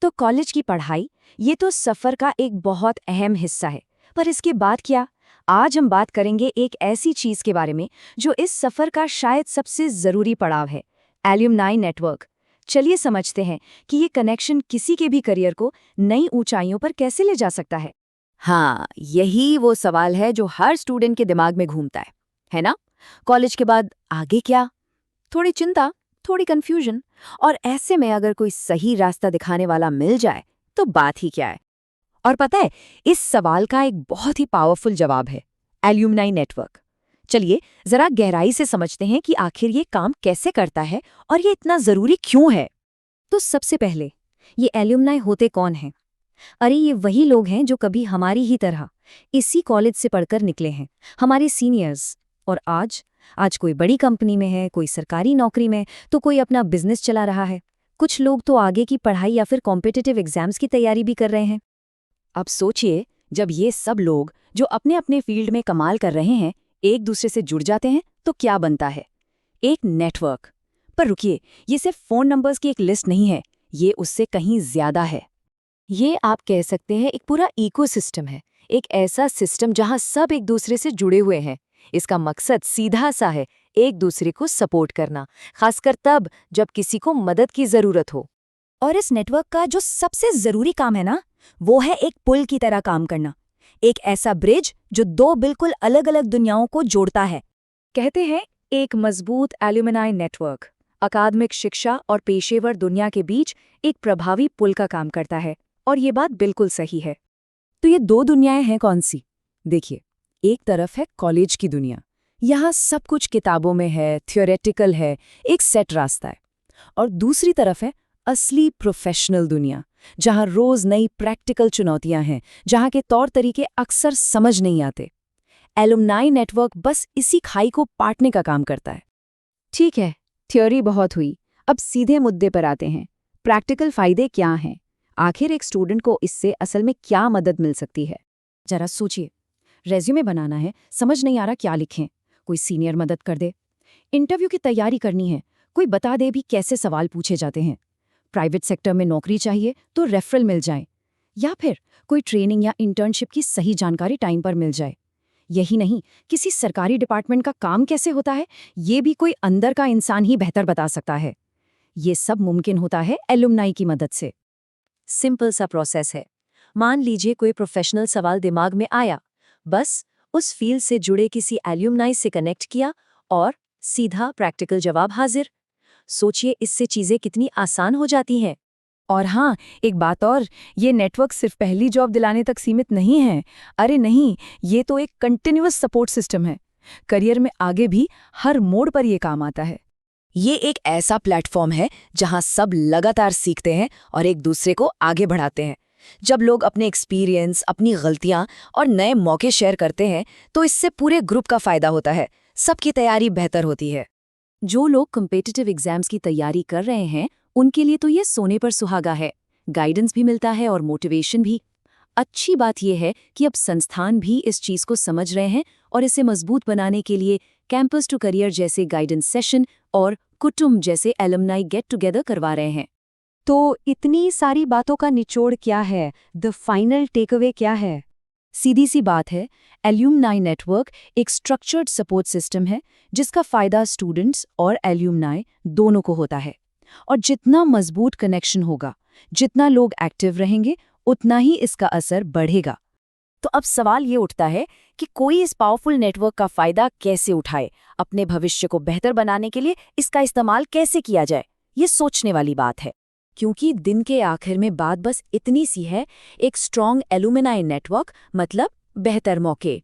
तो कॉलेज की पढ़ाई ये तो सफ़र का एक बहुत अहम हिस्सा है, पर इसके बाद क्या? आज हम बात करेंगे एक ऐसी चीज़ के बारे में जो इस सफ़र का शायद सबसे ज़रूरी पड़ाव है, एल्यूमनाई नेटवर्क। चलिए समझते हैं कि ये कनेक्शन किसी के भी करियर को नई ऊंचाइयों पर कैसे ले जा सकता है। हाँ, यही वो सवाल है जो हर स्टूडेंट के दिमाग में घूमता है ना? कॉलेज के बाद आगे क्या? थोड़ी चिंता, थोड़ी कंफ्यूजन, और ऐसे में अगर कोई सही रास्ता दिखाने वाला मिल जाए तो बात ही क्या है। और पता है, इस सवाल का एक बहुत ही पावरफुल जवाब है, एल्यूमनाई नेटवर्क। चलिए जरा गहराई से समझते हैं कि आखिर ये काम कैसे करता है और ये इतना जरूरी क्यों है। तो सबसे पहले, ये एल्यूमनाई होते कौन हैं? अरे ये वही लोग हैं जो कभी हमारी ही तरह इसी कॉलेज से पढ़कर निकले हैं, हमारे सीनियर्स। और आज कोई बड़ी कंपनी में है, कोई सरकारी नौकरी में, तो कोई अपना बिजनेस चला रहा है। कुछ लोग तो आगे की पढ़ाई या फिर कॉम्पिटिटिव एग्जाम्स की तैयारी भी कर रहे हैं। अब सोचिए, जब ये सब लोग जो अपने अपने फील्ड में कमाल कर रहे हैं एक दूसरे से जुड़ जाते हैं तो क्या बनता है? एक नेटवर्क। पर रुकिए, ये सिर्फ फोन नंबर्स की एक लिस्ट नहीं है, ये उससे कहीं ज्यादा है। ये आप कह सकते हैं एक पूरा इकोसिस्टम है, एक ऐसा सिस्टम जहां सब एक दूसरे से जुड़े हुए हैं। इसका मकसद सीधा सा है, एक दूसरे को सपोर्ट करना, खासकर तब जब किसी को मदद की जरूरत हो। और इस नेटवर्क का जो सबसे जरूरी काम है ना, वो है एक पुल की तरह काम करना, एक ऐसा ब्रिज जो दो बिल्कुल अलग अलग दुनियाओं को जोड़ता है। कहते हैं एक मजबूत एल्यूमनाई नेटवर्क अकादमिक शिक्षा और पेशेवर दुनिया के बीच एक प्रभावी पुल का काम करता है, और ये बात बिल्कुल सही है। तो ये दो दुनियाएं हैं कौन सी? देखिए, एक तरफ है कॉलेज की दुनिया, यहाँ सब कुछ किताबों में है, थियोरेटिकल है, एक सेट रास्ता है। और दूसरी तरफ है असली प्रोफेशनल दुनिया, जहाँ रोज नई प्रैक्टिकल चुनौतियां हैं, जहाँ के तौर तरीके अक्सर समझ नहीं आते। एलुमनाई नेटवर्क बस इसी खाई को पाटने का काम करता है। ठीक है, थ्योरी बहुत हुई, अब सीधे मुद्दे पर आते हैं। प्रैक्टिकल फायदे क्या हैं? आखिर एक स्टूडेंट को इससे असल में क्या मदद मिल सकती है? जरा सोचिए, रेज्यूमे बनाना है, समझ नहीं आ रहा क्या लिखें, कोई सीनियर मदद कर दे। इंटरव्यू की तैयारी करनी है, कोई बता दे भी कैसे सवाल पूछे जाते हैं। प्राइवेट सेक्टर में नौकरी चाहिए तो रेफरल मिल जाए, या फिर कोई ट्रेनिंग या इंटर्नशिप की सही जानकारी टाइम पर मिल जाए। यही नहीं, किसी सरकारी डिपार्टमेंट का काम कैसे होता है, ये भी कोई अंदर का इंसान ही बेहतर बता सकता है। ये सब मुमकिन होता है एलुमनाई की मदद से। सिंपल सा प्रोसेस है। मान लीजिए कोई प्रोफेशनल सवाल दिमाग में आया, बस उस फील्ड से जुड़े किसी एल्यूमनाई से कनेक्ट किया और सीधा प्रैक्टिकल जवाब हाजिर। सोचिए इससे चीजें कितनी आसान हो जाती हैं। और हाँ, एक बात और, ये नेटवर्क सिर्फ पहली जॉब दिलाने तक सीमित नहीं है। अरे नहीं, ये तो एक कंटिन्यूअस सपोर्ट सिस्टम है। करियर में आगे भी हर मोड़ पर ये काम आता है। ये एक ऐसा प्लेटफॉर्म है जहां सब लगातार सीखते हैं और एक दूसरे को आगे बढ़ाते हैं। जब लोग अपने एक्सपीरियंस, अपनी गलतियां और नए मौके शेयर करते हैं तो इससे पूरे ग्रुप का फायदा होता है, सबकी तैयारी बेहतर होती है। जो लोग कॉम्पिटिटिव एग्जाम्स की तैयारी कर रहे हैं उनके लिए तो ये सोने पर सुहागा है। गाइडेंस भी मिलता है और मोटिवेशन भी। अच्छी बात यह है कि अब संस्थान भी इस चीज को समझ रहे हैं और इसे मजबूत बनाने के लिए कैंपस टू करियर जैसे गाइडेंस सेशन और कुटुंब जैसे एलुमनाई गेट टुगेदर करवा रहे हैं। तो इतनी सारी बातों का निचोड़ क्या है? द फाइनल टेकअवे क्या है? सीधी सी बात है, एल्यूमनाई नेटवर्क एक स्ट्रक्चर्ड सपोर्ट सिस्टम है जिसका फायदा स्टूडेंट्स और एल्यूमनाई दोनों को होता है। और जितना मजबूत कनेक्शन होगा, जितना लोग एक्टिव रहेंगे, उतना ही इसका असर बढ़ेगा। तो अब सवाल ये उठता है कि कोई इस पावरफुल नेटवर्क का फायदा कैसे उठाए, अपने भविष्य को बेहतर बनाने के लिए इसका इस्तेमाल कैसे किया जाए। ये सोचने वाली बात है, क्योंकि दिन के आखिर में बात बस इतनी सी है, एक स्ट्रॉन्ग एलुमनाई नेटवर्क मतलब बेहतर मौके।